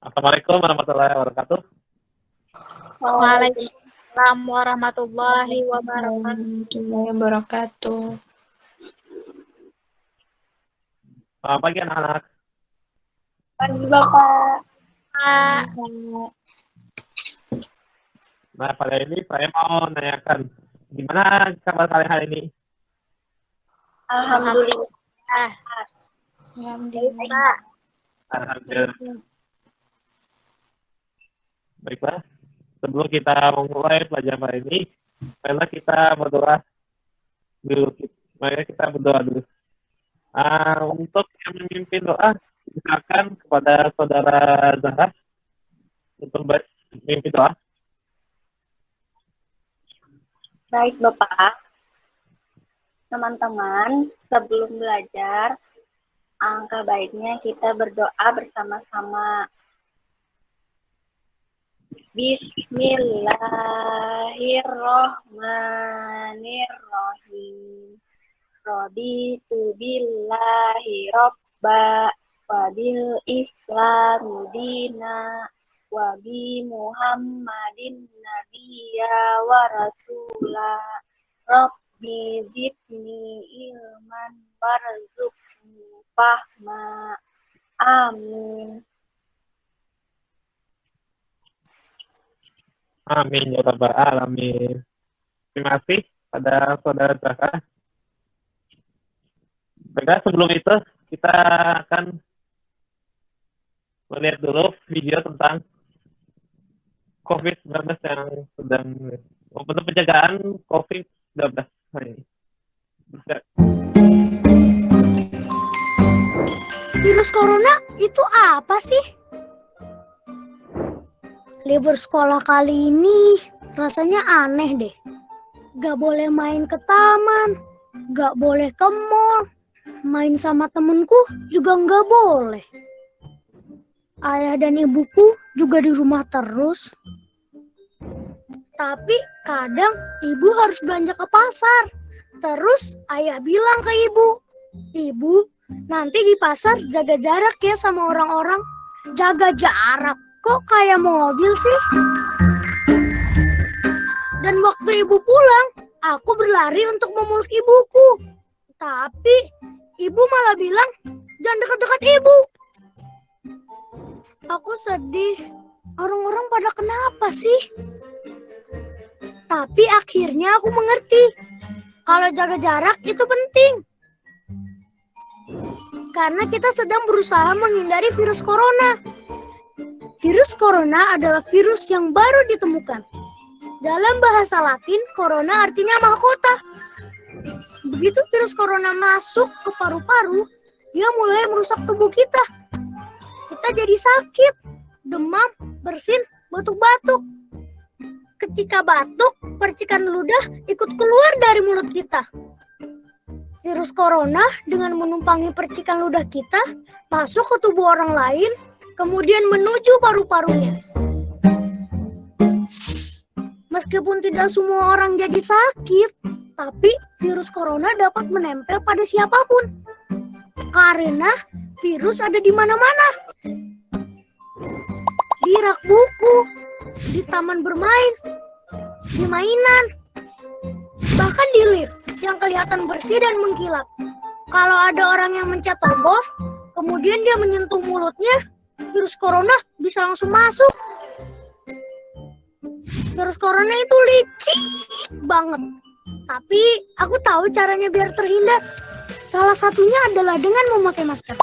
Assalamualaikum warahmatullahi wabarakatuh. Waalaikumsalam warahmatullahi wabarakatuh. Selamat pagi anak-anak. Pagi Bapak. Nah, pada ini saya mau menanyakan gimana kabar kalian hari ini? Alhamdulillah. Alhamdulillah. Alhamdulillah. Baiklah, sebelum kita memulai pelajaran hari ini, marilah kita berdoa dulu. Untuk yang memimpin doa, silakan kepada saudara Zahra untuk memimpin doa. Baik Bapak. Teman-teman, sebelum belajar, alangkah baiknya kita berdoa bersama-sama. Bismillahirrohmanirrohim. Raditu billahi robba wa bil islami dina wa bi muhammadin nabiyya wa rasula. Rabbi zidni ilman warzuqni fahma. Amin. Amin ya rabbal alamin. Terima kasih pada saudara Zahra. Baiklah, sebelum itu kita akan melihat dulu video tentang COVID-19 yang sedang untuk penjagaan COVID-19 hari ini. Virus corona itu apa sih? Libur sekolah kali ini rasanya aneh deh. Gak boleh main ke taman, gak boleh ke mall, main sama temenku juga gak boleh. Ayah dan ibuku juga di rumah terus. Tapi kadang ibu harus belanja ke pasar. Terus ayah bilang ke ibu, "Ibu, nanti di pasar jaga jarak ya sama orang-orang." Jaga jarak? Kok kayak mobil sih? Dan waktu ibu pulang, aku berlari untuk memeluk ibuku. Tapi ibu malah bilang, "Jangan dekat-dekat ibu." Aku sedih. Orang-orang pada kenapa sih? Tapi akhirnya aku mengerti. Kalau jaga jarak itu penting. Karena kita sedang berusaha menghindari virus corona. Virus corona adalah virus yang baru ditemukan. Dalam bahasa Latin, corona artinya mahkota. Begitu virus corona masuk ke paru-paru, dia mulai merusak tubuh kita. Kita jadi sakit, demam, bersin, batuk-batuk. Ketika batuk, percikan ludah ikut keluar dari mulut kita. Virus corona dengan menumpangi percikan ludah kita masuk ke tubuh orang lain, kemudian menuju paru-parunya. Meskipun tidak semua orang jadi sakit, tapi virus corona dapat menempel pada siapapun. Karena virus ada di mana-mana. Di rak buku, di taman bermain, di mainan, bahkan di lift yang kelihatan bersih dan mengkilap. Kalau ada orang yang mencet tombol, kemudian dia menyentuh mulutnya, virus corona bisa langsung masuk. Virus corona itu licik banget. Tapi aku tahu caranya biar terhindar. Salah satunya adalah dengan memakai masker.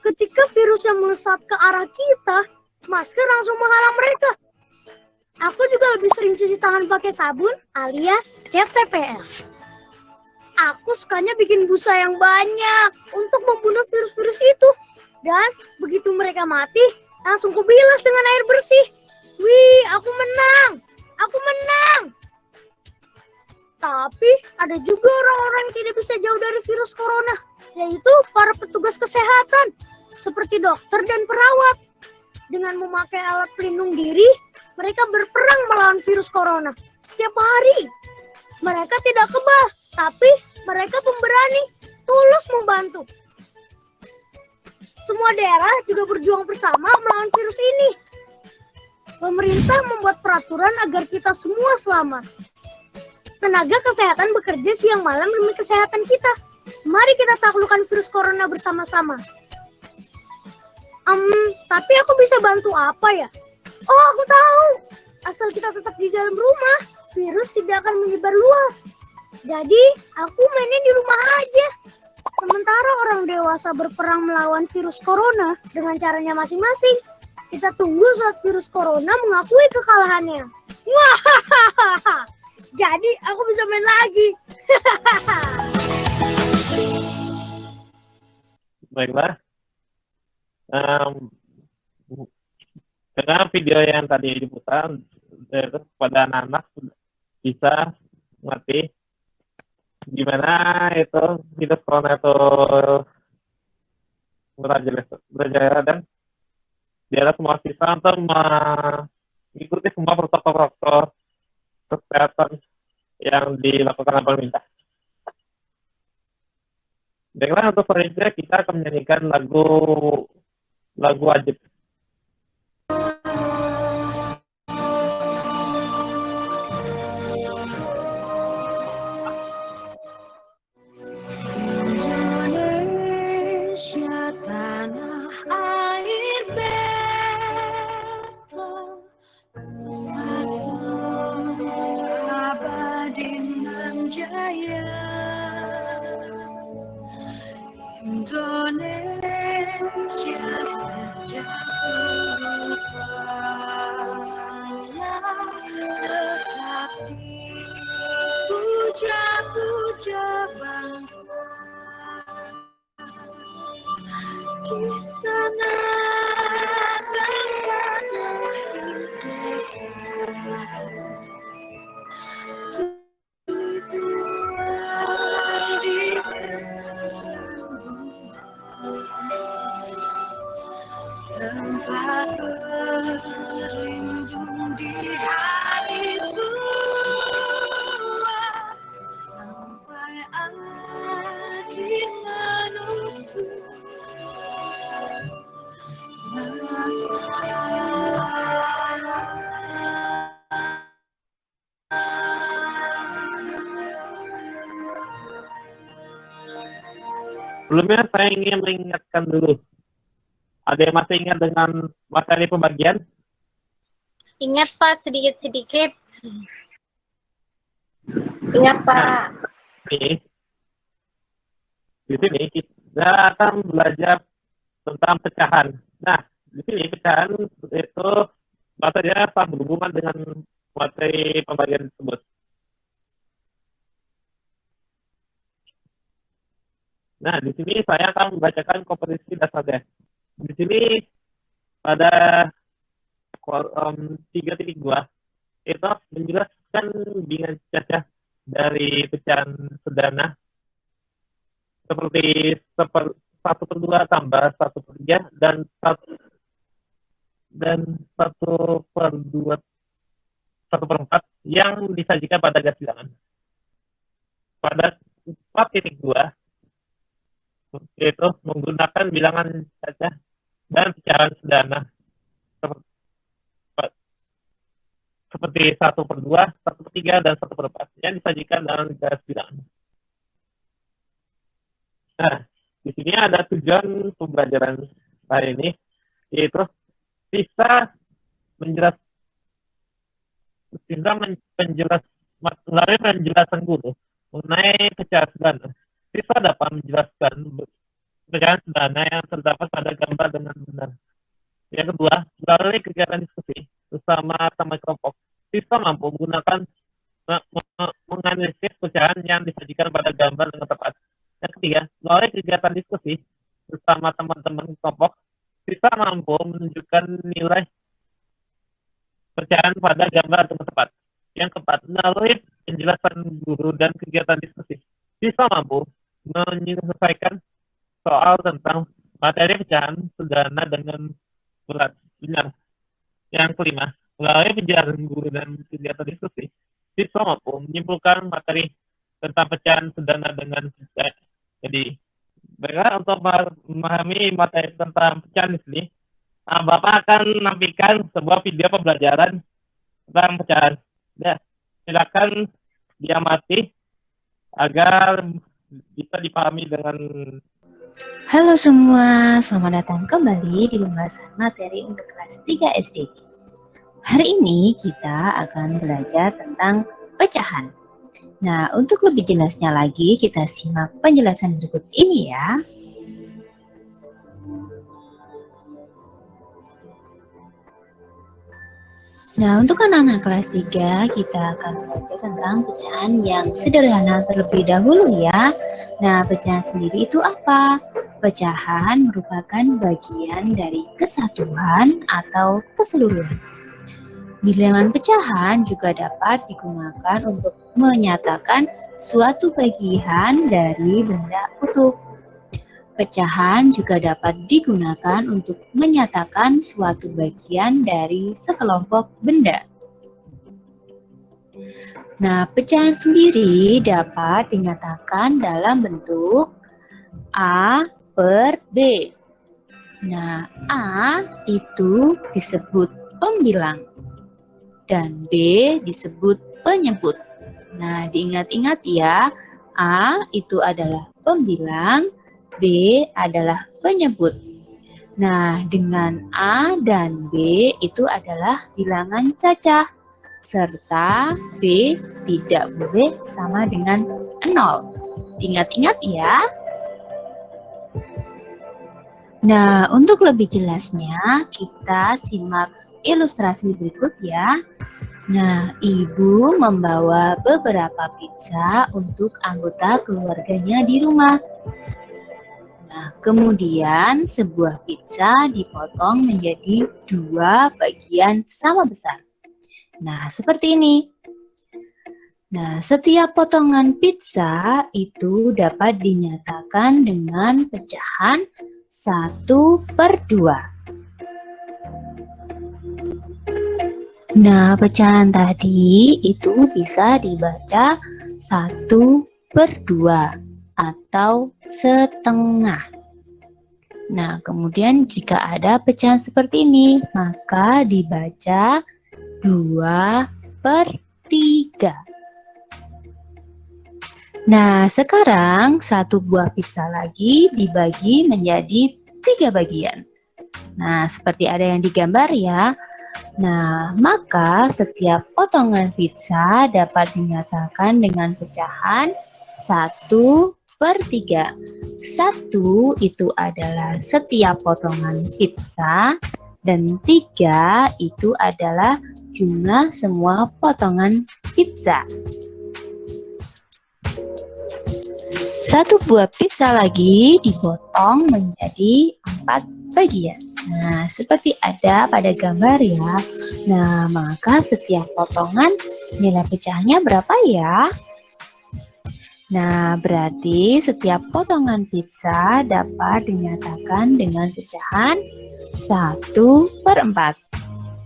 Ketika virus yang melesat ke arah kita, masker langsung menghalang mereka. Aku juga lebih sering cuci tangan pakai sabun alias cat TPS. Aku sukanya bikin busa yang banyak untuk membunuh virus-virus itu. Dan begitu mereka mati, langsung kubilas dengan air bersih. Wih, aku menang! Aku menang! Tapi ada juga orang-orang yang tidak bisa jauh dari virus corona, yaitu para petugas kesehatan, seperti dokter dan perawat. Dengan memakai alat pelindung diri, mereka berperang melawan virus corona setiap hari. Mereka tidak kebal, tapi mereka pemberani, tulus membantu. Semua daerah juga berjuang bersama melawan virus ini. Pemerintah membuat peraturan agar kita semua selamat. Tenaga kesehatan bekerja siang malam demi kesehatan kita. Mari kita taklukkan virus corona bersama-sama. Tapi aku bisa bantu apa ya? Oh, aku tahu. Asal kita tetap di dalam rumah, virus tidak akan menyebar luas. Jadi, aku mainnya di rumah aja. Sementara orang dewasa berperang melawan virus corona dengan caranya masing-masing. Kita tunggu saat virus corona mengakui kekalahannya. Wah, jadi aku bisa main lagi. Baiklah. Dengan video yang tadi diputar, kepada anak-anak bisa mengerti gimana itu virus corona itu merajalela dan di atas semua siswa untuk mengikuti semua protokol kesehatan yang dilakukan oleh pemerintah. Baiklah, untuk selanjutnya kita akan menyanyikan lagu wajib. Indonesia tanah air beta, pusaka abadi nan jaya. Indonesia sejak kala tetap dipuja-puja bangsa. Di sana tempat terhidup dibesarkan tempat berlindung di hari tua sampai akhir menutup Sebelumnya saya ingin mengingatkan dulu. Ada yang masih ingat dengan materi pembagian? Ingat Pak, sedikit-sedikit. Ingat Pak. Di sini kita akan belajar tentang pecahan. Nah, di sini pecahan itu bahasanya sangat berhubungan dengan materi pembagian tersebut. Nah, di sini saya akan membacakan komposisi dasarnya. Di sini pada 3.2 itu menjelaskan bilangan cacah dari pecahan sederhana seperti 1/2 tambah 1/3 dan 1/4 yang disajikan pada garis bilangan. Pada 4.2 yaitu menggunakan bilangan cacah dan pecahan sederhana seperti 1/2, 1/3, dan 1/4 yang disajikan dalam garis bilangan. Nah, di sini ada tujuan pembelajaran hari ini, yaitu melalui penjelasan guru mengenai pecahan sederhana. Siswa dapat menjelaskan pecahan sederhana yang terdapat pada gambar dengan benar. Yang kedua, melalui kegiatan diskusi bersama teman kelompok, siswa mampu menganalisis pecahan yang disajikan pada gambar dengan tepat. Yang ketiga, melalui kegiatan diskusi bersama teman-teman kelompok, siswa mampu menunjukkan nilai pecahan pada gambar dengan tepat. Yang keempat, melalui penjelasan guru dan kegiatan diskusi, siswa mampu menyelesaikan soal tentang materi pecahan sederhana dengan benar. Yang kelima, melalui penjelasan guru dan kegiatan diskusi, siswa mampu menyimpulkan materi tentang pecahan sederhana dengan baik. Jadi, Baiklah, untuk memahami materi tentang pecahan di sini, Bapak akan menampilkan sebuah video pembelajaran tentang pecahan. Ya, silakan diamati agar bisa dipahami dengan. Halo semua, selamat datang kembali di pembahasan materi untuk kelas 3 SD. Hari ini kita akan belajar tentang pecahan. Nah, untuk lebih jelasnya lagi, kita simak penjelasan berikut ini ya. Nah, untuk anak-anak kelas 3, kita akan belajar tentang pecahan yang sederhana terlebih dahulu ya. Nah, pecahan sendiri itu apa? Pecahan merupakan bagian dari kesatuan atau keseluruhan. Bilangan pecahan juga dapat digunakan untuk menyatakan suatu bagian dari benda utuh. Pecahan juga dapat digunakan untuk menyatakan suatu bagian dari sekelompok benda. Nah, pecahan sendiri dapat dinyatakan dalam bentuk A per B. Nah, A itu disebut pembilang dan B disebut penyebut. Nah, diingat-ingat ya, A itu adalah pembilang, B adalah penyebut. Nah, dengan A dan B itu adalah bilangan cacah, serta B tidak boleh sama dengan 0. Ingat-ingat ya. Nah, untuk lebih jelasnya, kita simak ilustrasi berikut ya. Nah, ibu membawa beberapa pizza untuk anggota keluarganya di rumah. Nah, kemudian sebuah pizza dipotong menjadi 2 bagian sama besar. Nah, seperti ini. Nah, setiap potongan pizza itu dapat dinyatakan dengan pecahan 1/2. Nah, pecahan tadi itu bisa dibaca 1/2 atau setengah. Nah, kemudian jika ada pecahan seperti ini, maka dibaca 2/3. Nah, sekarang satu buah pizza lagi dibagi menjadi 3 bagian. Nah, seperti ada yang digambar ya. Nah, maka setiap potongan pizza dapat dinyatakan dengan pecahan 1/3. 1 itu adalah setiap potongan pizza dan 3 itu adalah jumlah semua potongan pizza. Satu buah pizza lagi dipotong menjadi 4 bagian. Nah, seperti ada pada gambar ya. Nah, maka setiap potongan nilai pecahannya berapa ya? Nah, berarti setiap potongan pizza dapat dinyatakan dengan pecahan 1/4.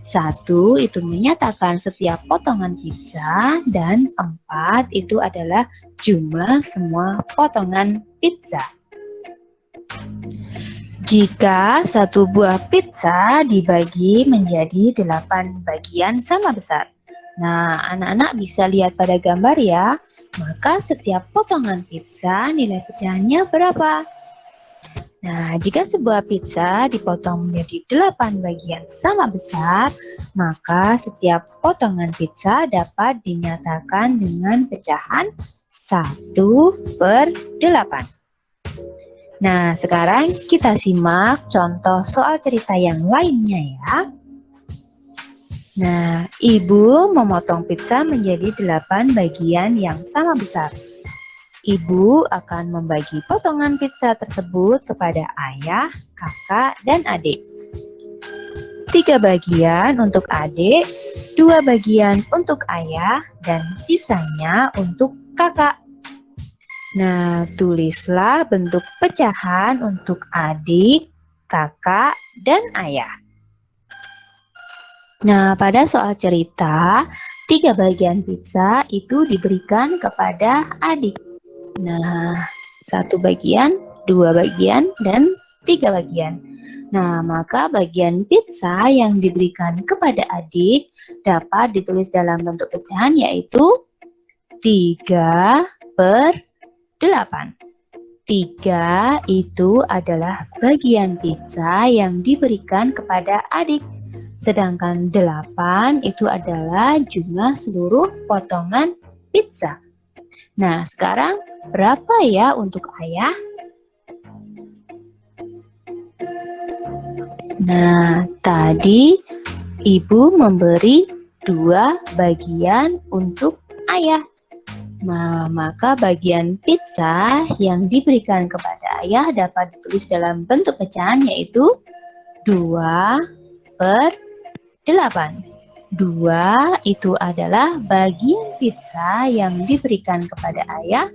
1 itu menyatakan setiap potongan pizza dan 4 itu adalah jumlah semua potongan pizza. Jika satu buah pizza dibagi menjadi 8 bagian sama besar. Nah, anak-anak bisa lihat pada gambar ya. Maka setiap potongan pizza nilai pecahannya berapa? Nah, jika sebuah pizza dipotong menjadi 8 bagian sama besar, maka setiap potongan pizza dapat dinyatakan dengan pecahan 1/8. Nah, sekarang kita simak contoh soal cerita yang lainnya ya. Nah, ibu memotong pizza menjadi 8 bagian yang sama besar. Ibu akan membagi potongan pizza tersebut kepada ayah, kakak, dan adik. 3 bagian untuk adik, 2 bagian untuk ayah, dan sisanya untuk kakak. Nah, tulislah bentuk pecahan untuk adik, kakak, dan ayah. Nah, pada soal cerita, 3 bagian pizza itu diberikan kepada adik. Nah, 1 bagian 2 bagian, dan 3 bagian. Nah, maka bagian pizza yang diberikan kepada adik dapat ditulis dalam bentuk pecahan yaitu 3/8. 3 itu adalah bagian pizza yang diberikan kepada adik. Sedangkan 8 itu adalah jumlah seluruh potongan pizza. Nah, sekarang berapa ya untuk ayah? Nah, tadi ibu memberi 2 bagian untuk ayah. Nah, maka bagian pizza yang diberikan kepada ayah dapat ditulis dalam bentuk pecahan yaitu 2/8. 2 itu adalah bagian pizza yang diberikan kepada ayah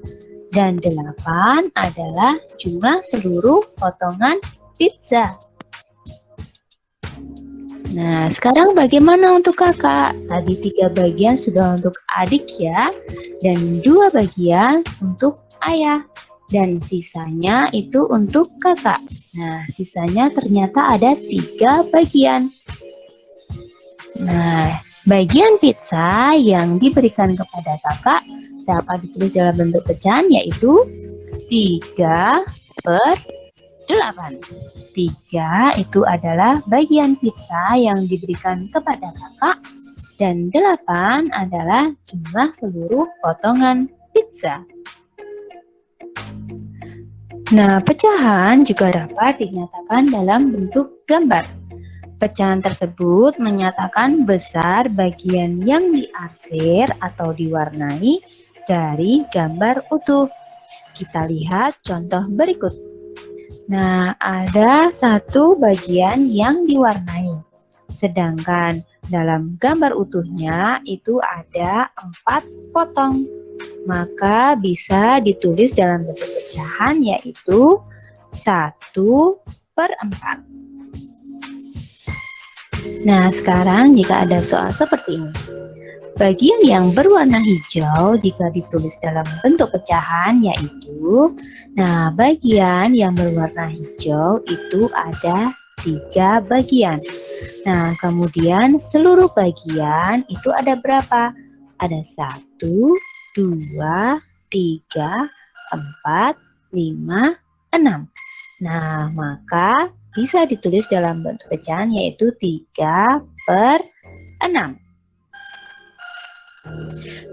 dan 8 adalah jumlah seluruh potongan pizza. Nah, sekarang bagaimana untuk kakak? Tadi 3 bagian sudah untuk adik ya, dan 2 bagian untuk ayah. Dan sisanya itu untuk kakak. Nah, sisanya ternyata ada 3 bagian. Nah, bagian pizza yang diberikan kepada kakak dapat ditulis dalam bentuk pecahan yaitu 3/8. 3 itu adalah bagian pizza yang diberikan kepada kakak dan 8 adalah jumlah seluruh potongan pizza. Nah, pecahan juga dapat dinyatakan dalam bentuk gambar. Pecahan tersebut menyatakan besar bagian yang diarsir atau diwarnai dari gambar utuh. Kita lihat contoh berikut. Nah, ada 1 bagian yang diwarnai. Sedangkan dalam gambar utuhnya itu ada 4 potong. Maka bisa ditulis dalam bentuk pecahan yaitu 1/4. Nah, sekarang jika ada soal seperti ini. Bagian yang berwarna hijau jika ditulis dalam bentuk pecahan yaitu, nah bagian yang berwarna hijau itu ada 3 bagian. Nah, kemudian seluruh bagian itu ada berapa? Ada 1, 2, 3, 4, 5, 6. Nah, maka bisa ditulis dalam bentuk pecahan yaitu 3/6.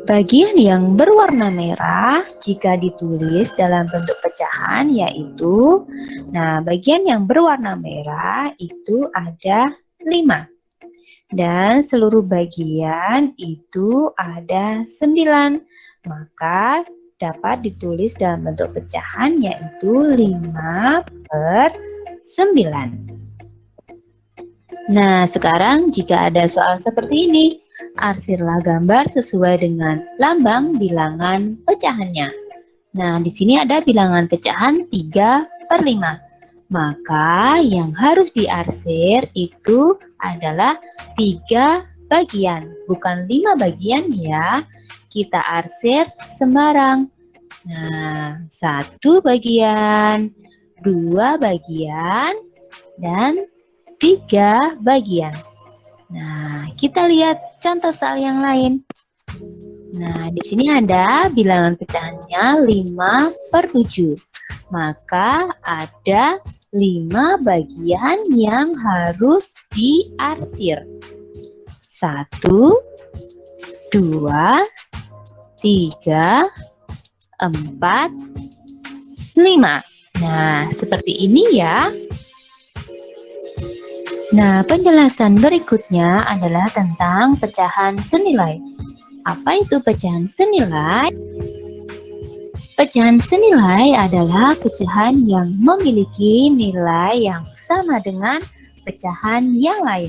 Bagian yang berwarna merah jika ditulis dalam bentuk pecahan yaitu, nah bagian yang berwarna merah itu ada 5. Dan seluruh bagian itu ada 9. Maka dapat ditulis dalam bentuk pecahan yaitu 5/9. Nah, sekarang jika ada soal seperti ini, arsirlah gambar sesuai dengan lambang bilangan pecahannya. Nah, di sini ada bilangan pecahan 3/5. Maka yang harus diarsir itu adalah 3 bagian, bukan 5 bagian ya. Kita arsir sembarang. Nah, 1 bagian, 2 bagian, dan 3 bagian. Nah, kita lihat contoh soal yang lain. Nah, di sini ada bilangan pecahannya 5/7. Maka ada 5 bagian yang harus diarsir. 1, 2, 3, 4, 5. Nah, seperti ini ya. Nah, penjelasan berikutnya adalah tentang pecahan senilai. Apa itu pecahan senilai? Pecahan senilai adalah pecahan yang memiliki nilai yang sama dengan pecahan yang lain.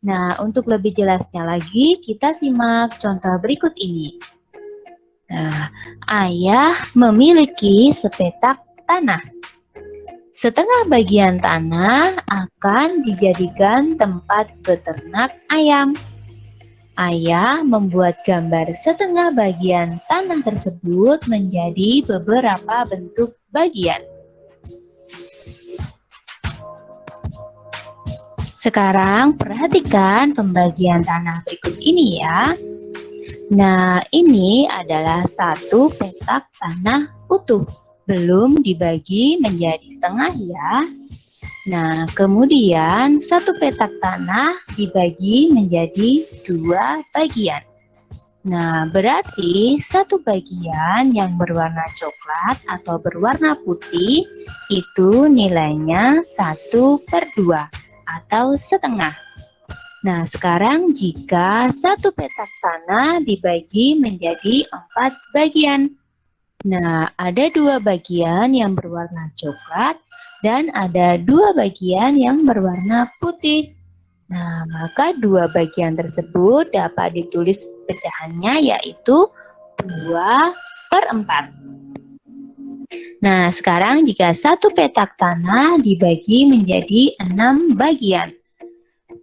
Nah, untuk lebih jelasnya lagi, kita simak contoh berikut ini. Nah, ayah memiliki sepetak tanah. Setengah bagian tanah akan dijadikan tempat beternak ayam. Ayah membuat gambar setengah bagian tanah tersebut menjadi beberapa bentuk bagian. Sekarang perhatikan pembagian tanah berikut ini ya. Nah, ini adalah satu petak tanah utuh, belum dibagi menjadi setengah ya. Nah, kemudian satu petak tanah dibagi menjadi 2 bagian. Nah, berarti satu bagian yang berwarna coklat atau berwarna putih itu nilainya 1/2 atau setengah. Nah, sekarang jika satu petak tanah dibagi menjadi 4 bagian. Nah, ada 2 bagian yang berwarna coklat dan ada 2 bagian yang berwarna putih. Nah, maka 2 bagian tersebut dapat ditulis pecahannya yaitu 2/4. Nah, sekarang jika satu petak tanah dibagi menjadi 6 bagian.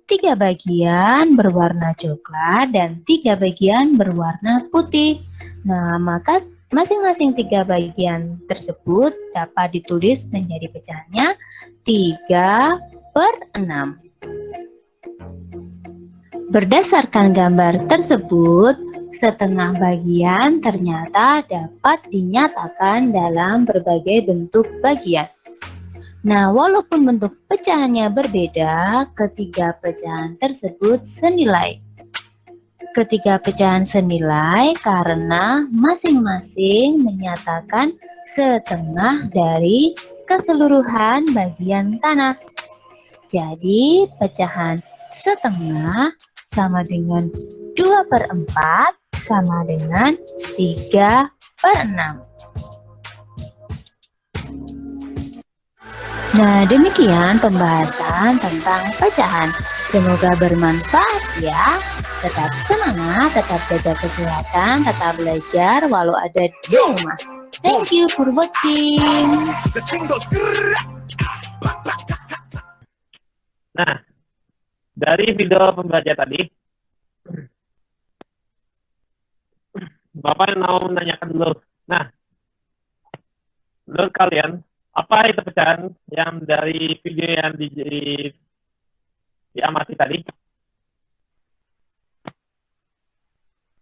3 bagian berwarna coklat dan 3 bagian berwarna putih. Nah, maka masing-masing 3 bagian tersebut dapat ditulis menjadi pecahannya 3/6. Berdasarkan gambar tersebut, setengah bagian ternyata dapat dinyatakan dalam berbagai bentuk bagian. Nah, walaupun bentuk pecahannya berbeda, ketiga pecahan tersebut senilai. Ketiga pecahan senilai karena masing-masing menyatakan setengah dari keseluruhan bagian tanah. Jadi, pecahan setengah sama dengan 2/4 sama dengan 3/6. Nah, demikian pembahasan tentang pecahan. Semoga bermanfaat ya. Tetap semangat, tetap jaga kesehatan, tetap belajar walau ada di rumah. Thank you for watching. Nah, dari video pembelajaran tadi, Bapak mau menanyakan dulu. Nah, menurut kalian, apa itu pecahan yang dari video yang diamati tadi?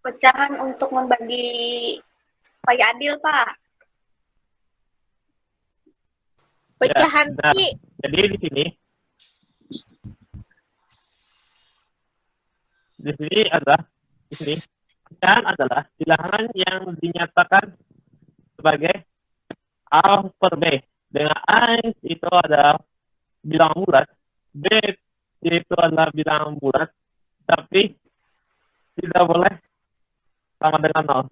Pecahan untuk membagi supaya adil, Pak. Pecahan benar. Ki. Jadi di sini pecahan adalah bilangan yang dinyatakan sebagai A per B. Dengan A itu adalah bilangan bulat, B itu adalah bilangan bulat, tapi tidak boleh sama dengan 0.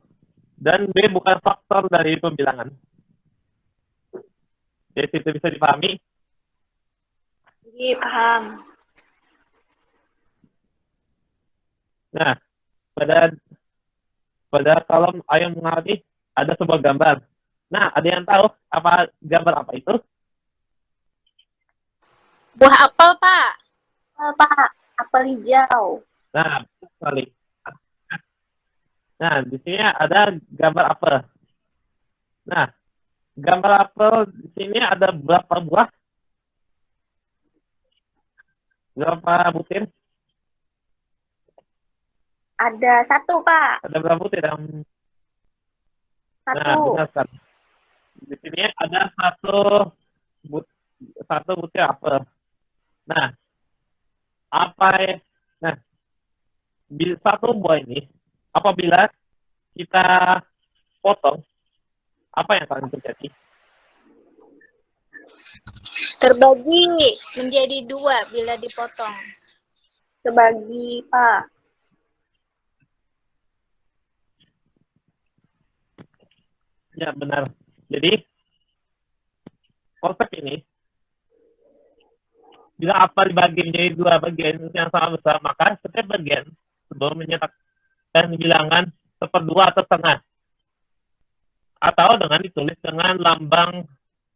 Dan B bukan faktor dari pembilangan. Jadi itu bisa dipahami. Iya, paham. Nah, pada kolom ayo mengalami ada sebuah gambar. Nah, ada yang tahu apa gambar apa itu? Buah apel, Pak. Pak, apel hijau. Nah, sekali. Nah, di sini ada gambar apel. Nah, gambar apel di sini ada berapa buah? Berapa butir? Ada 1, Pak. Ada berapa butir? 1. Nah, benar sekali. Di sini ada satu butir apel. Nah, satu buah ini apabila kita potong, apa yang akan terjadi? Terbagi menjadi 2 bila dipotong. Terbagi, Pak. Ya, benar. Jadi, konsep ini, bila apa dibagi menjadi 2 bagian yang sama besar, maka setiap bagian sebelum menyatakan bilangan 1/2 atau setengah. Atau dengan ditulis dengan lambang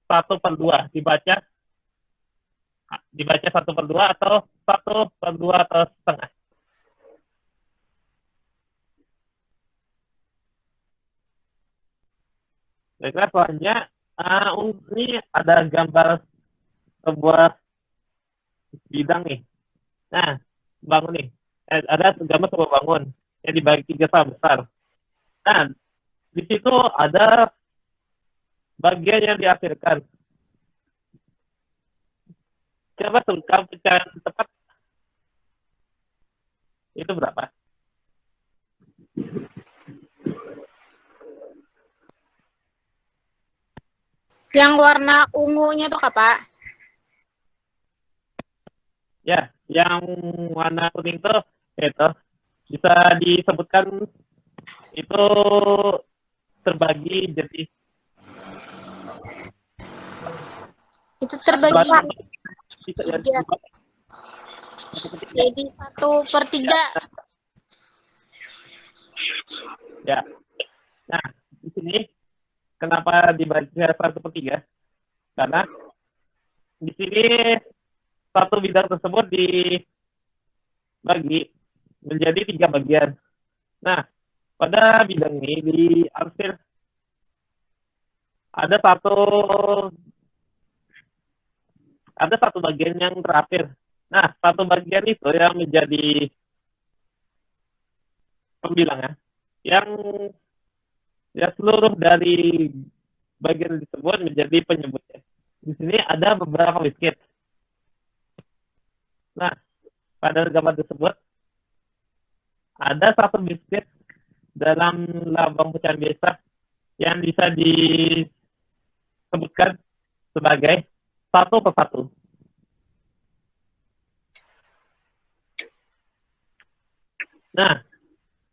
1/2, dibaca 1/2 atau 1/2 atau setengah. Baiklah, selanjutnya ini ada gambar sebuah bidang nih. Nah, bangun nih. Ada gambar sebuah bangun yang dibagi 3 skala besar. Nah, di situ ada bagian yang diakhirkan. Coba tungkap pecahan tepat itu berapa? Yang warna ungunya tuh Kak. Ya, yang warna kuning tuh itu bisa disebutkan itu terbagi jadi Itu terbagi bisa tiga. Jadi 1/3. Ya. Nah, di sini kenapa dibagi 1/3? Karena di sini satu bidang tersebut dibagi menjadi 3 bagian. Nah, pada bidang ini diarsir ada satu bagian yang terakhir. Nah, satu bagian itu yang menjadi pembilangan yang ya seluruh dari bagian tersebut menjadi penyebutnya. Di sini ada beberapa biskuit. Nah, pada gambar tersebut ada satu biskuit dalam lambang pecahan biasa yang bisa disebutkan sebagai 1/1. Nah,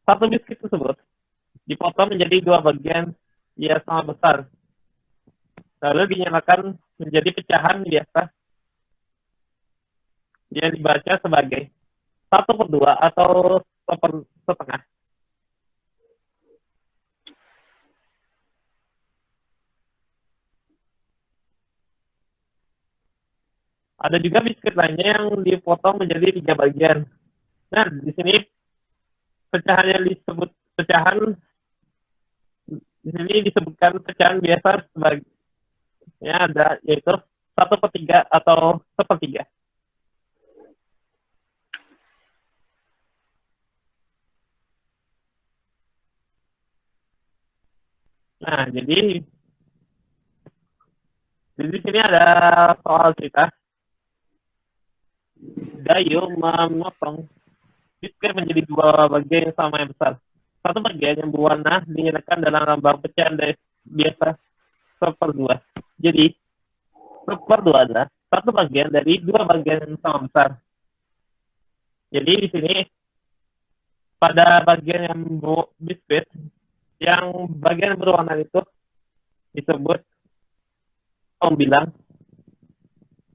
satu biskuit tersebut dipotong menjadi 2 bagian yang sama besar. Lalu dinyalakan menjadi pecahan biasa yang dibaca sebagai 1/2 atau 1/2. Ada juga biskuit lainnya yang dipotong menjadi 3 bagian. Nah, di sini pecahan yang disebut pecahan di sini disebutkan pecahan biasa sebagai ya ada yaitu 1/3 atau 1/3. Nah, jadi di sini ada soal cerita. Dayu memotong biskuit menjadi 2 bagian yang sama yang besar. Satu bagian yang berwarna dinyalakan dalam lambang pecahan biasa 1/2. Jadi 1/2 adalah satu bagian dari 2 bagian yang sama besar. Jadi di sini pada bagian yang biskuit yang bagian berwarna itu disebut pembilang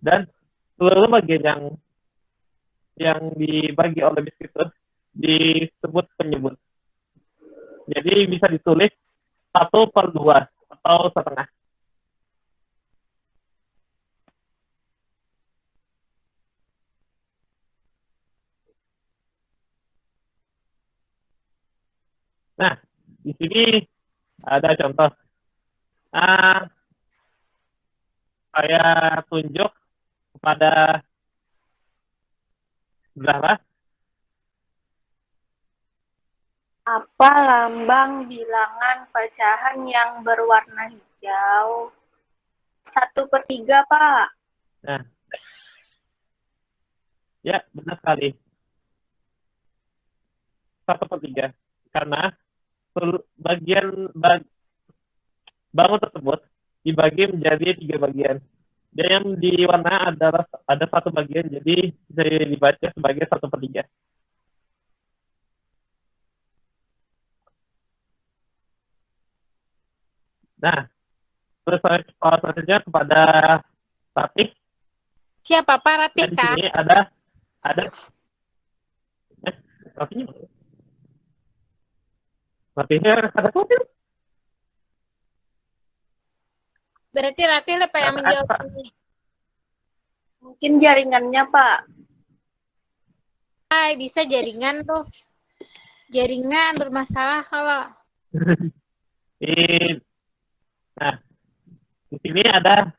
dan seluruh bagian yang dibagi oleh biskuit itu disebut penyebut. Jadi bisa ditulis 1/2 atau 1/2. Nah, di sini ada contoh. Saya tunjuk kepada berapa? Apa lambang bilangan pecahan yang berwarna hijau? 1/3, Pak. Nah, ya benar sekali. 1/3. Karena bangun tersebut dibagi menjadi 3 bagian. Dan yang di warna ada satu bagian, jadi bisa dibaca sebagai 1/3. Nah, terus selanjutnya kepada Ratih. Siapa Pak Ratih Di Kak? sini ada Ratihnya. Ratihnya ada tuh. Berarti Ratih lah Pak yang menjawab ini. Mungkin jaringannya, Pak. Bisa jaringan tuh. Jaringan bermasalah kalau. Nah, di sini ada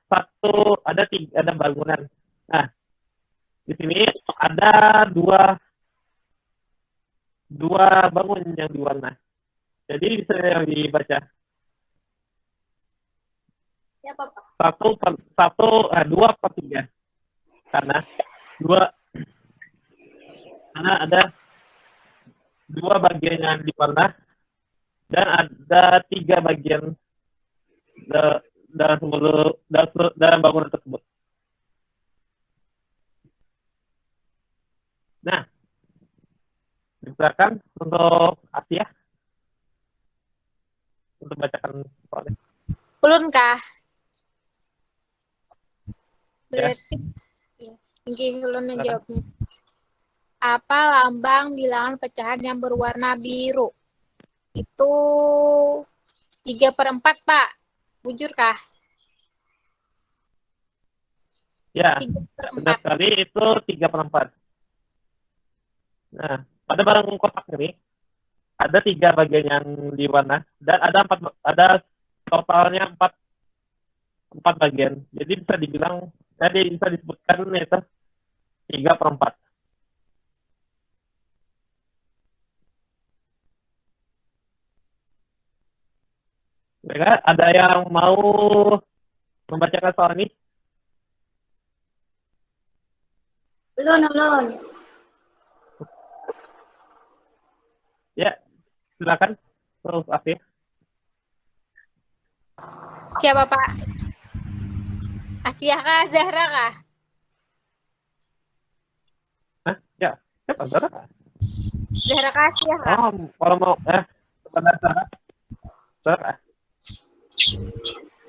bangunan. Nah, di sini ada dua bangun yang diwarna. Jadi bisa yang dibaca. Siapa, Pak? Dua per tiga. Karena ada dua bagian yang diwarna dan ada tiga bagian dalam bangunan tersebut. Nah, silakan untuk Asia untuk bacakan soalnya. Ulun kah? Ya. Berarti Nggih, ulun menjawabnya. Apa lambang bilangan pecahan yang berwarna biru? Itu 3/4, Pak. Bujur kah? Ya, 3/4. benar sekali itu 3/4. Nah, pada barang kotak ini ada 3 bagian yang diwarna dan ada totalnya 4 bagian. Jadi bisa dibilang bisa disebutkan itu 3/4. Mereka ada yang mau membacakan soal ini? Ulun. Ya, silakan. Terus Afif. Siapa, Pak? Asia kah? Zahra kah? Hah? Ya, siapa? Zara? Zahra kah? Asia kah? Oh, kalau mau pada Zara. Zara.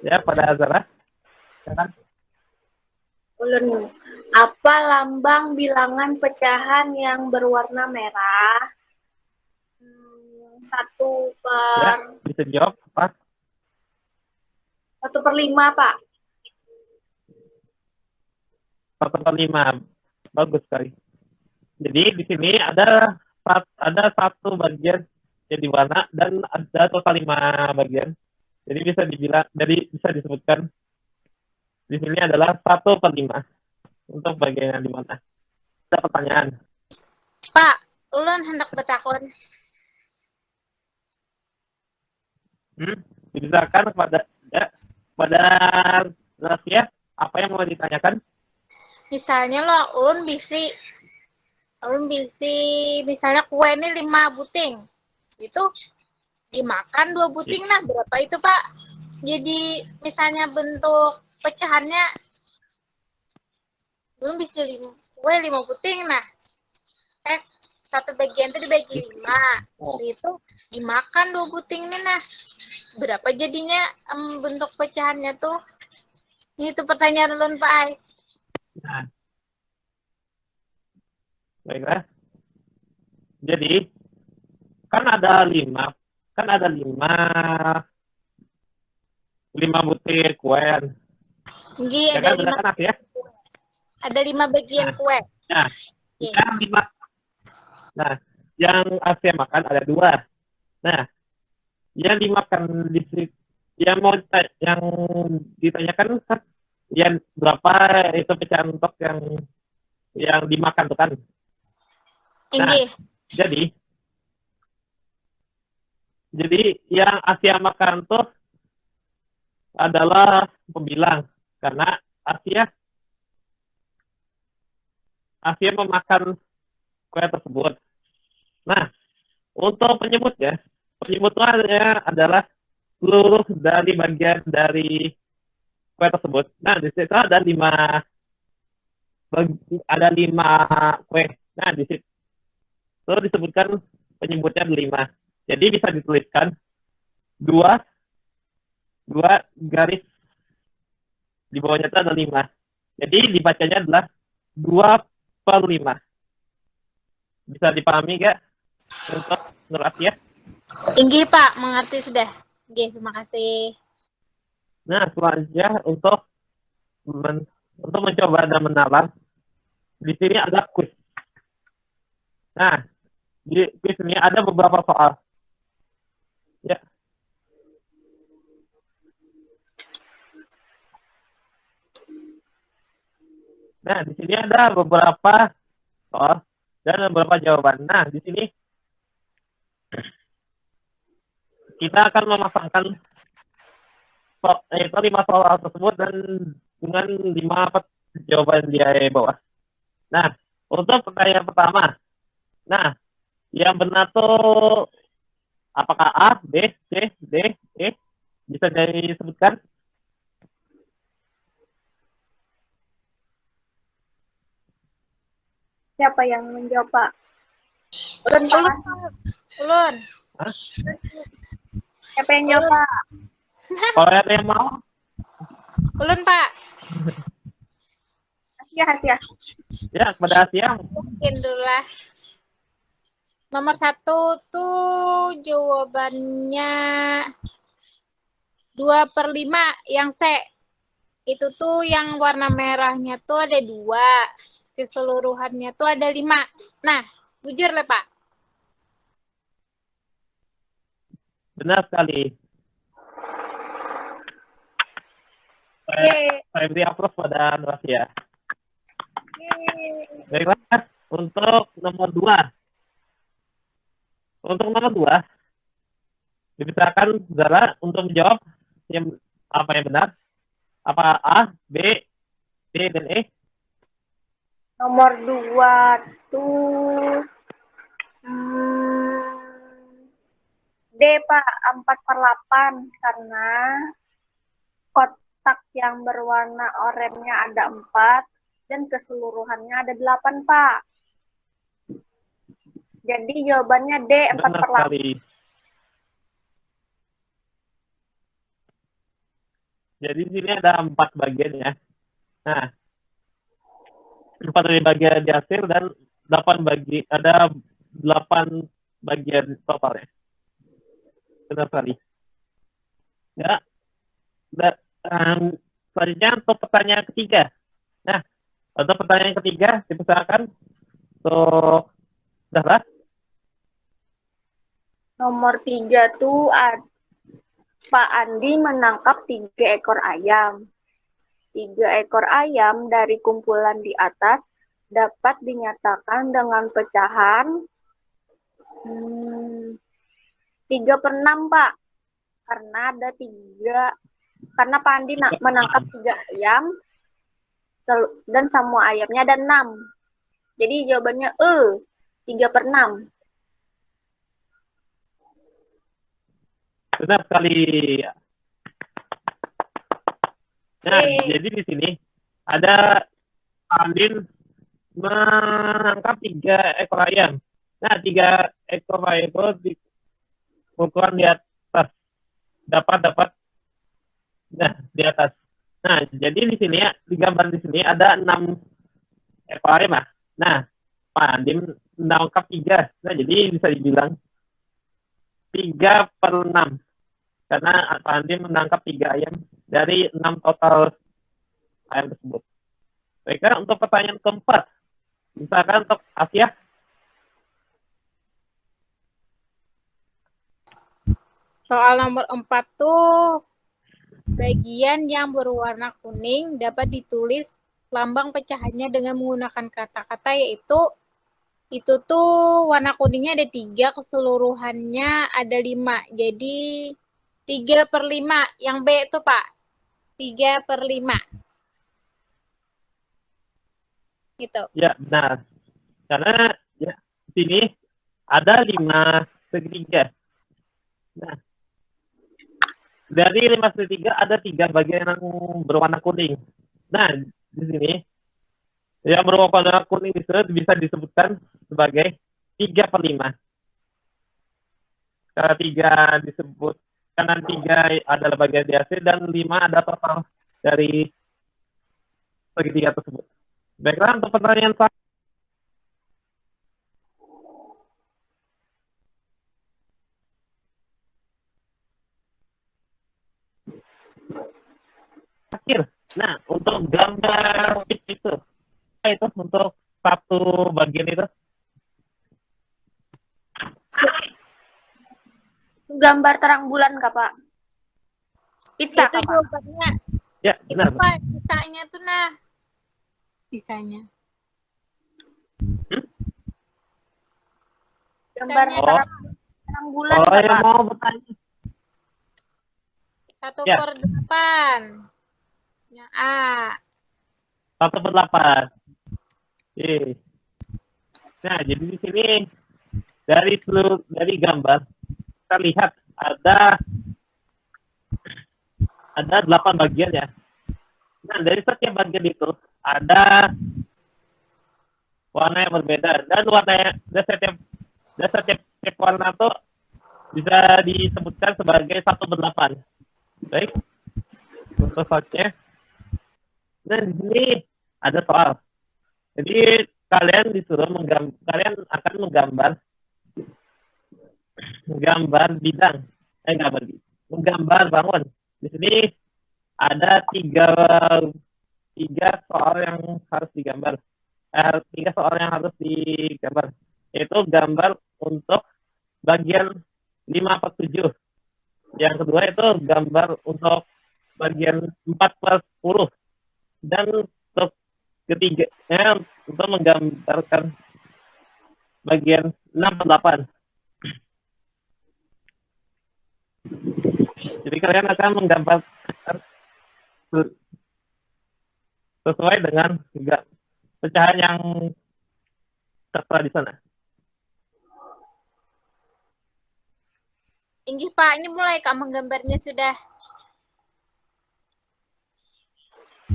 Ya, pada Zara. Silakan. Ulun. Apa lambang bilangan pecahan yang berwarna merah? 1 Ya, per bisa dijawab apa? 1/5, Pak. 1/5. Bagus sekali. Jadi di sini ada satu bagian yang diwarna dan ada total 5 bagian. Jadi bisa disebutkan di sini adalah 1/5 untuk bagian yang diwarna. Ada pertanyaan. Pak, ulun hendak bertakon. Silakan kepada Rasia, apa yang mau ditanyakan? Misalnya lo, ulun bisi misalnya kue ini 5 buting. Itu dimakan 2 buting, nah berapa itu, Pak? Jadi misalnya bentuk pecahannya ulun bisa kue 5 buting, nah satu bagian itu dibagi 5. Itu dimakan 2 buting nih, nah berapa jadinya bentuk pecahannya tuh? Itu pertanyaan ulun, Pak Ai. Nah, baiklah. Jadi kan ada 5 butir kue. Nggih, Ya kan, benar kan ya? ada 5 bagian kue. Nah, yang Asia makan ada 2. Nah, yang dimakan yang ditanyakan kan yang berapa itu pecahan untuk yang dimakan tuh kan. Nah, jadi yang Asia makan tuh adalah pembilang karena Asia memakan kue tersebut. Nah, untuk penyebutnya adalah seluruh dari bagian dari kue tersebut. Nah, di situ ada 5 kue. Nah, di situ disebutkan penyebutnya 5. Jadi bisa dituliskan 2 garis di bawahnya itu ada 5. Jadi dibacanya adalah 2/5. Bisa dipahami nggak untuk menurut ya? Tinggi, Pak, mengerti sudah. Oke, terima kasih. Nah, selanjutnya untuk mencoba dan menalar, di sini ada kuis. Nah, di kuis ini ada beberapa soal. Ya. Nah, di sini ada beberapa soal dan beberapa jawaban. Nah, di sini kita akan memasangkan 5 soal tersebut dan dengan 5 jawaban di bawah. Nah, untuk pertanyaan pertama. Nah, yang benar tuh apakah A, B, C, D, E? Bisa disebutkan? Siapa yang menjawab, Pak? Ulun, Pak. Ulun. Hah? Siapa yang jawab, Pak? Kalau ada yang mau, Ulun, Pak. Asia. ya kepada Asia. Mungkin dulu lah. Nomor 1 tuh jawabannya 2/5 yang C. Itu tuh yang warna merahnya tuh ada 2. Keseluruhannya tuh ada 5. Nah, bujur lah, Pak. Benar sekali. Saya beri aplaus pada Asia. Baiklah, untuk nomor 2. Untuk nomor 2, dipersilakan Zara untuk menjawab yang apa yang benar. Apa A, B, C, dan E? Nomor 2 tuh D, Pak, 4/8 karena kotak yang berwarna oranye ada 4 dan keseluruhannya ada 8, Pak. Jadi jawabannya D, 4/8. Jadi di sini ada 4 bagian ya. Nah, 4 dari bagian di hasil dan 8 bagian totalnya. Benar sekali. Ya. Selanjutnya untuk pertanyaan ketiga. Nah, untuk pertanyaan ketiga dipersilakan untuk Zahra. Nomor 3 tuh Pak Andi menangkap 3 ekor ayam. 3 ekor ayam dari kumpulan di atas dapat dinyatakan dengan pecahan 3/6, Pak. Karena ada 3, karena Pak Andi menangkap 3 ayam dan semua ayamnya ada 6. Jadi jawabannya 3/6. Benar sekali. Nah, jadi di sini ada Andin menangkap 3 ekor ayam. Nah, 3 ekor ayam itu ukuran di atas dapat. Nah, di atas. Nah, jadi di sini ya, di gambar di sini ada 6 ekor ayam. Nah, Pak Andin menangkap 3. Nah, jadi bisa dibilang 3/6. Karena Pak Andin menangkap 3 ayam dari 6 total ayam tersebut. Baiklah, untuk pertanyaan keempat. Misalkan untuk Asia. Soal nomor 4 tuh bagian yang berwarna kuning dapat ditulis lambang pecahannya dengan menggunakan kata-kata yaitu itu tuh warna kuningnya ada 3, keseluruhannya ada 5. Jadi 3/5. Yang B itu, Pak. 3/5. Gitu. Ya, benar. Karena ya, di sini ada 5/3. Nah, dari 5/3 ada 3 bagian yang berwarna kuning. Nah, di sini yang berwarna kuning bisa disebutkan sebagai 3/5. Karena 3 disebut, karena 3 adalah bagian di hasil dan 5 ada total dari segitiga tersebut. Baiklah, untuk pertanyaan terakhir. Nah, untuk gambar itu untuk satu bagian itu. Gambar terang bulan, Kak, Pak? Pizza, itu Kak, Pak? jawabannya. Ya, benar. Itu, Pak, pisahnya tuh nah. Pisahnya. Gambarnya Oh. terang bulan Oh, nggak, yang Pak? mau bertanya. 1/8. Yang A. 1/8. Oke. Nah, jadi di sini dari gambar kita lihat ada 8 bagian ya. Nah, dari setiap bagian itu ada warna yang berbeda dan setiap warna itu bisa disebutkan sebagai 1/8. Baik, untuk soalnya. Nah, di sini ada soal. Jadi kalian kalian akan menggambar bangun. Di sini ada tiga soal yang harus digambar. Tiga soal yang harus digambar, yaitu gambar untuk bagian 5/7. Yang kedua itu gambar untuk bagian 4/10. Dan untuk ketiganya untuk menggambarkan bagian 6/8. Jadi kalian akan menggambar sesuai dengan pecahan yang tertera di sana. Inggih, Pak. Ini mulai Kak menggambarnya sudah.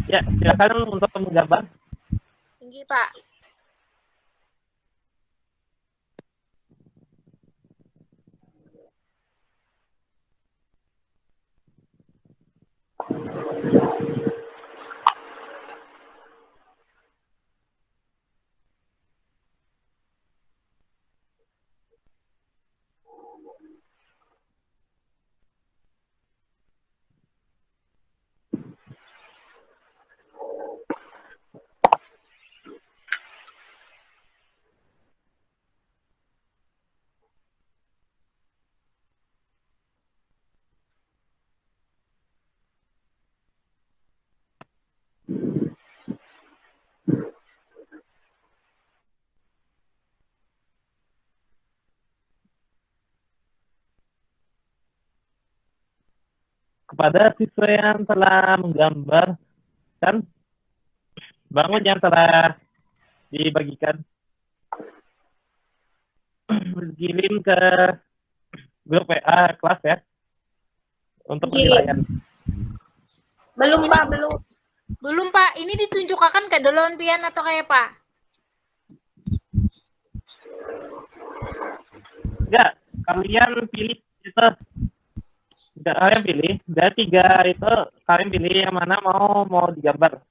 Ya, silakan untuk menggambar. Inggih, Pak. Kepada siswa yang telah menggambarkan bangun yang telah dibagikan, kirim ke grup WA kelas ya untuk penilaian. Belum, Ini- Pak, belum. Belum, Pak. Ini ditunjukkan ke Dolon Pian atau kayak Pak? Enggak, kalian pilih itu. Enggak, kalian pilih. Dari 3 itu, kalian pilih yang mana mau digambar.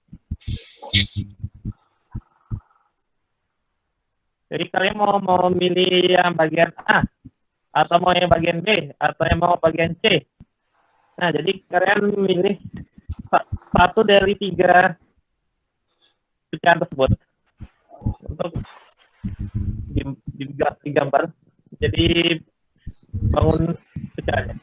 Jadi kalian mau milih yang bagian A, atau mau yang bagian B, atau yang mau bagian C. Nah, jadi kalian milih satu dari 3 pecahan tersebut untuk digambar. Jadi bangun pecahannya.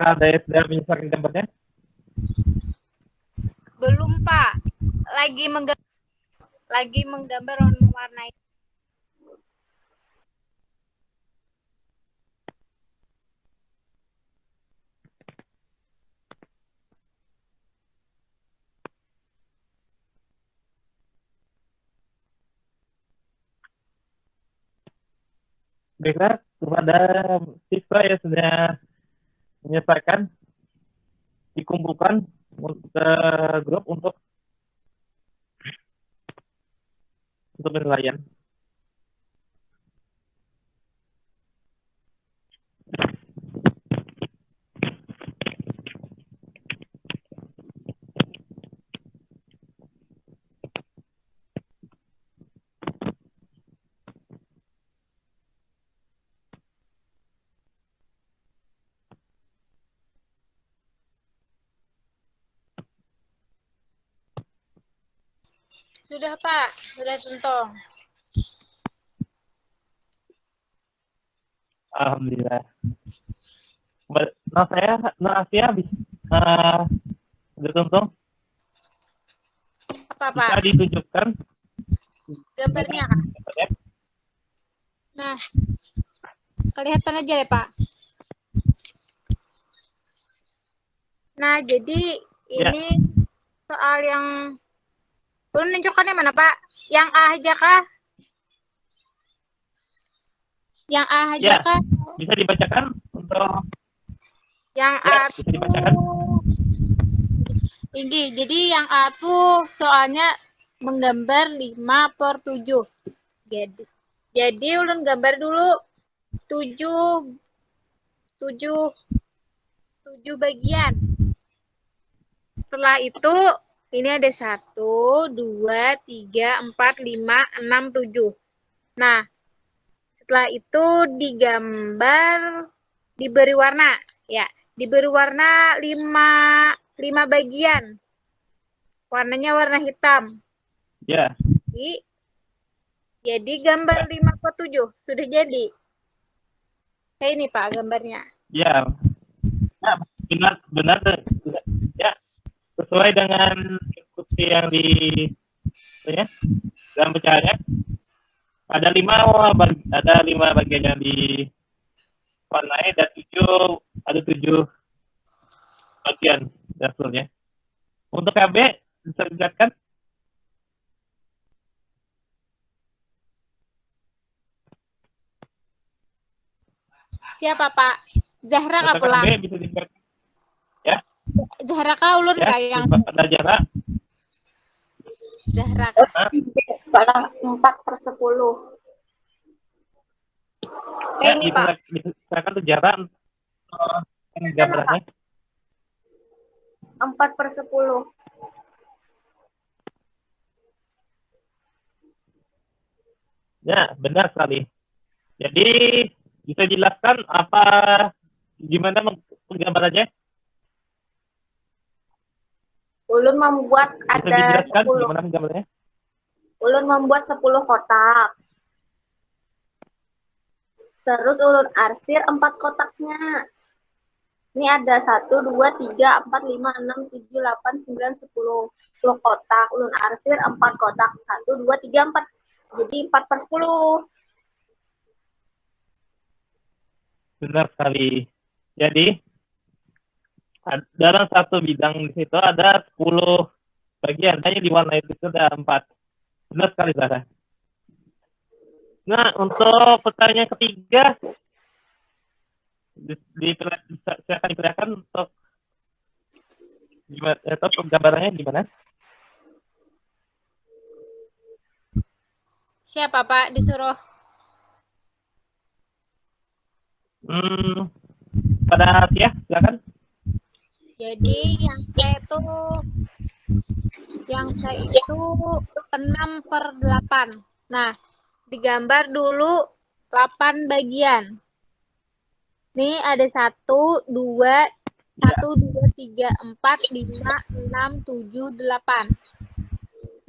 apakah ada yang sudah menyesuaikan gambarnya? Belum, Pak. Lagi menggambar mewarnai. Baiklah, kepada siswa yang sudah menyesuaikan, dikumpulkan ke grup untuk penilaian. Sudah, Pak. Sudah tuntong. Alhamdulillah. Asia habis ditonton. Apa, Bisa Pak? ditunjukkan Gambarnya, Kak. Nah, kelihatan aja ya, Pak. Nah, jadi Ya. ini soal yang belum menunjukkannya mana, Pak? Yang A aja kah? Yang A aja Ya. kah? Bisa dibacakan untuk Yang ya, A bisa dibacakan. tinggi. Jadi yang A tuh soalnya menggambar 5/7. Jadi ulun gambar dulu 7 bagian. Setelah itu ini ada 1, 2, 3, 4, 5, 6, 7. Nah, setelah itu digambar, diberi warna. Ya, diberi warna 5 bagian. Warnanya warna hitam. Ya. Jadi gambar 5/7 sudah jadi. Kayak ini, Pak, gambarnya. Ya. Ya, benar. Ya, sesuai dengan instruksi yang di ya, dalam pencahayaan. Ada 5 bagian yang diwarnai dan 7 bagian daftarnya. Untuk KB bisa dilihatkan. Siapa, Pak? Zahra kah Untuk pulang? KB bisa dilihatkan. Ya. Zahra kah ulun Ya, kah yang ada jarak. Zahra kah? Barang 4/10. Ya, Ini, Pak. diserahkan tuh jarak gambarnya. 4/10. Ya, benar sekali. Jadi bisa jelaskan gimana penggambarannya? Ulun membuat Bisa ada dijelaskan 10. gimana penggambarannya? Ulun membuat 10 kotak. Terus ulun arsir 4 kotaknya. Ini ada 1, 2, 3, 4, 5, 6, 7, 8, 9, 10. 10 kotak. Ulun arsir 4 kotak. 1, 2, 3, 4. Jadi 4/10. Benar sekali. Jadi dalam satu bidang di situ ada 10 bagian. Hanya di warna itu ada 4. Benar sekali, Zara. Nah, untuk pertanyaan ketiga, silakan diperlihatkan untuk gambarannya gimana? Siapa, Pak, disuruh? Pada Asia, silakan. Jadi yang saya itu 6/8. Nah, digambar dulu 8 bagian. Nih ada 1, 2, 3, 4, 5, 6, 7, 8.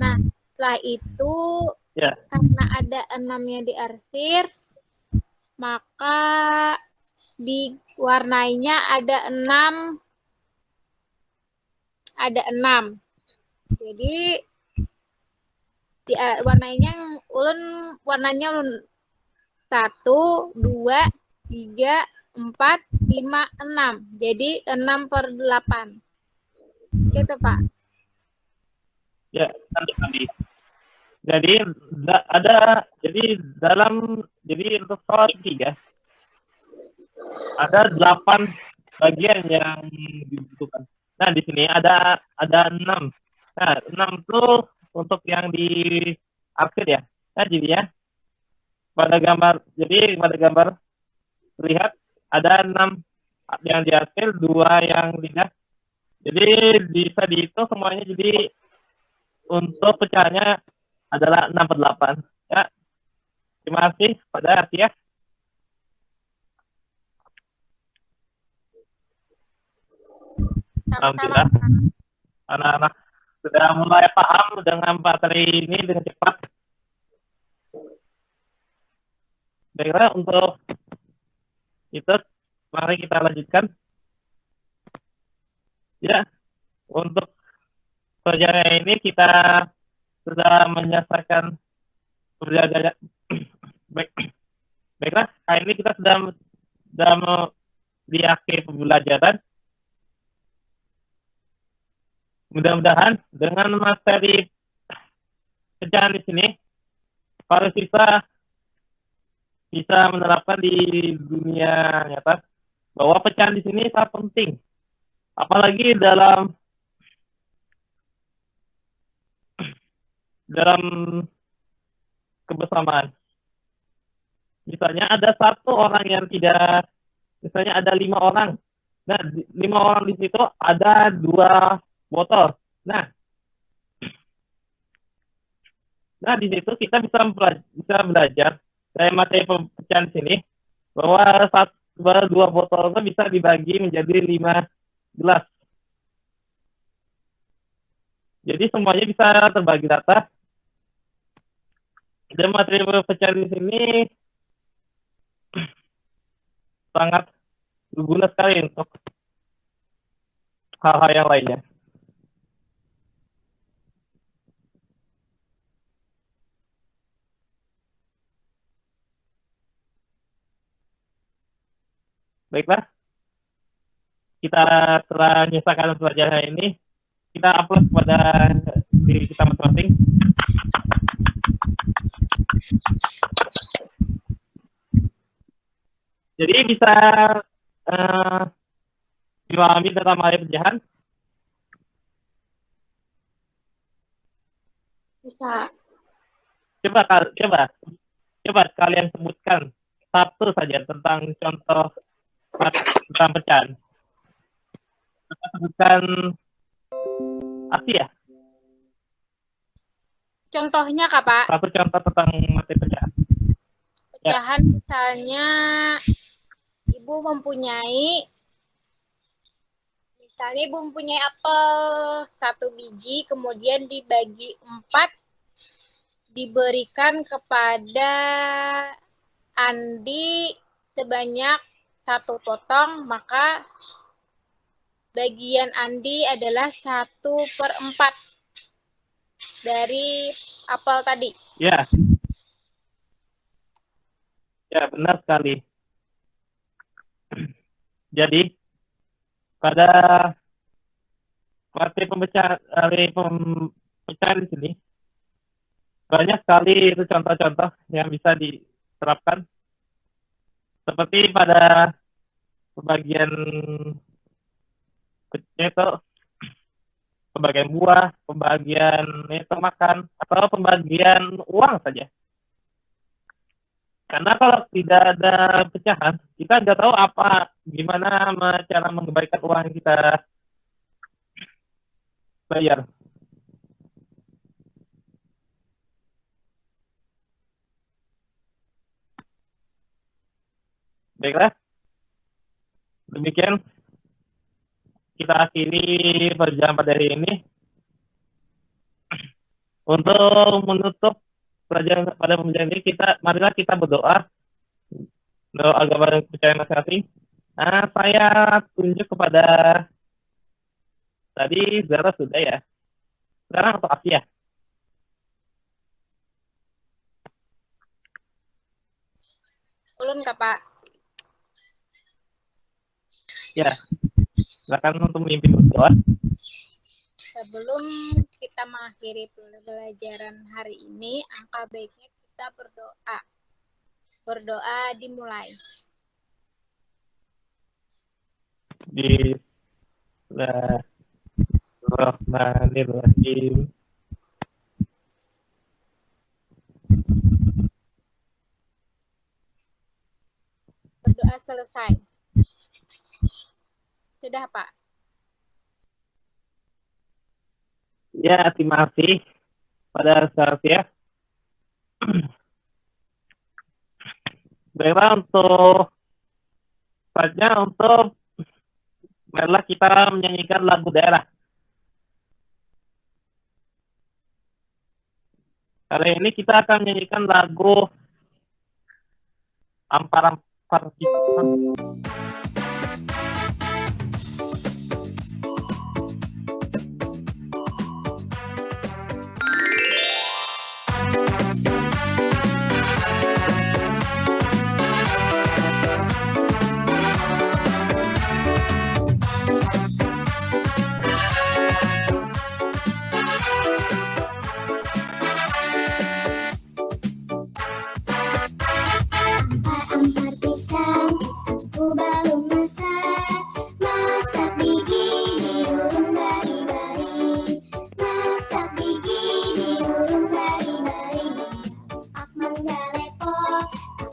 Nah, setelah itu karena ada 6-nya diarsir, maka diwarnainya ada 6. Jadi warnanya ulun 1, 2, 3, 4, 5, 6. Jadi 6/8. Gitu, Pak. Ya, nanti. Jadi untuk soal ketiga ada 8 bagian yang dibutuhkan. Nah, di sini ada 6. Nah, 6 itu untuk yang di akhir ya. Nah, jadi ya pada gambar terlihat ada 6 yang di akhir, 2 yang tidak. Jadi bisa dihitung semuanya, jadi untuk pecahannya adalah 6/8. Ya, terima kasih pada Atia. Alhamdulillah, anak-anak sudah mulai paham dengan materi ini dengan cepat. Baiklah, untuk itu mari kita lanjutkan. Ya, untuk pelajaran ini kita sudah menyelesaikan pembelajaran. Baiklah, hari ini kita sudah di akhir pembelajaran. Mudah-mudahan dengan materi pecahan di sini, para siswa bisa menerapkan di dunia nyata bahwa pecahan di sini sangat penting, apalagi dalam kebersamaan. Misalnya ada 1 orang yang tidak, misalnya ada 5 orang. Nah, 5 orang di situ ada 2 botol. Nah di situ kita bisa belajar dari materi pecahan sini bahwa 2 botol itu bisa dibagi menjadi 5 gelas. Jadi semuanya bisa terbagi rata. Dan materi pecahan di sini sangat berguna sekali untuk hal-hal yang lainnya. Baiklah, kita telah menyelesaikan pelajaran ini. Kita upload kepada diri kita masing-masing. Jadi bisa dipahami tentang materi pecahan. Bisa. Coba kalian sebutkan satu saja tentang contoh tentang pecahan. Kita sebutkan Asia. Contohnya, Kak, Pak. Satu contoh tentang materi pecahan. Pecahan misalnya Ibu mempunyai apel 1 biji, kemudian dibagi 4, diberikan kepada Andi sebanyak 1 potong, maka bagian Andi adalah 1/4 dari apel tadi. Ya, benar sekali. Jadi pada materi pemecahan di sini banyak sekali itu contoh-contoh yang bisa diterapkan, seperti pada pembagian buah, pembagian makan, atau pembagian uang saja. Karena kalau tidak ada pecahan, kita nggak tahu gimana cara mengembalikan uang yang kita bayar. Baiklah, demikian kita akhiri perjalanan pada hari ini. Untuk menutup pelajaran pada pembelajaran ini, marilah kita berdoa agama dan kepercayaan masing-masing. Saya tunjuk kepada tadi Zara sudah ya. Sekarang untuk Asia. Ulun Kak, Pak. Ya, silakan untuk memimpin berdoa. Sebelum kita mengakhiri pelajaran hari ini, angka baiknya kita berdoa. Berdoa dimulai. Bismillahirrahmanirrahim. Berdoa selesai. Sudah, Pak. Ya, terima kasih pada Sarfia. Baiklah, untuk selanjutnya marilah kita menyanyikan lagu daerah. Kali ini kita akan menyanyikan lagu Ampar-Ampar Kita. Ampar pisang, pisangku belum masak. Masak gigi diurung bari-bari. Masak gigi diurung bari-bari. Ak mangga lepok,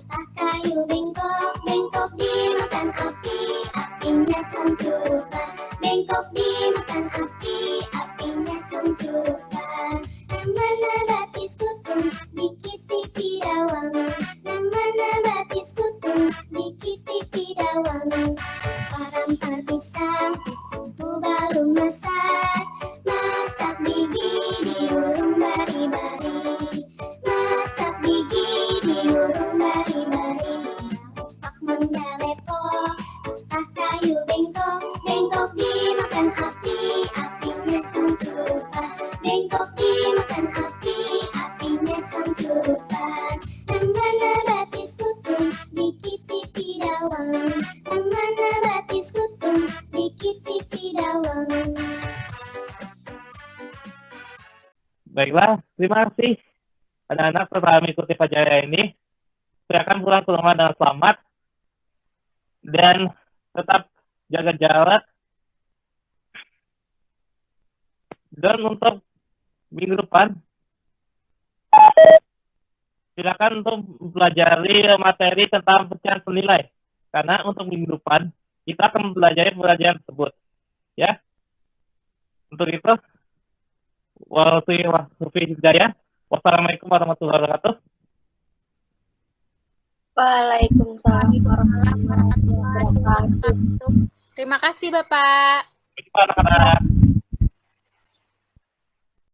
patah kayu bengkok. Bengkok dimakan api, apinya cangcurukan. Bengkok dimakan api, apinya cangcurukan. Namana batis kutung, dikit-dikit dawang. Namana batis kutung, dikit-dikit dawang. Ampar pisang, pisangku baru masak. Masak gigi diurung bari-bari. Masak gigi diurung bari-bari. Pak mangga lepok, patah kayu bengkok. Bengkok dimakan api, apinya cangcurukan. Bengkok dimakan api, apinya cangcurukan. Namana batis kutung, dikit-dikit dawang. Namana batis kutung, dikit-dikit dawang. Baiklah, terima kasih anak-anak telah mengikuti pelajaran ini. Saya akan pulang ke rumah dengan selamat dan tetap jaga jarak. Dan untuk minggu depan, silakan untuk mempelajari materi tentang pecahan senilai. Karena untuk minggu depan, kita akan mempelajari pelajaran tersebut. Ya. Untuk itu, wassalamualaikum warahmatullahi wabarakatuh. Waalaikumsalam warahmatullahi Waalaikumsalam warahmatullahi wabarakatuh. wabarakatuh. Terima kasih, Bapak. Anak-anak.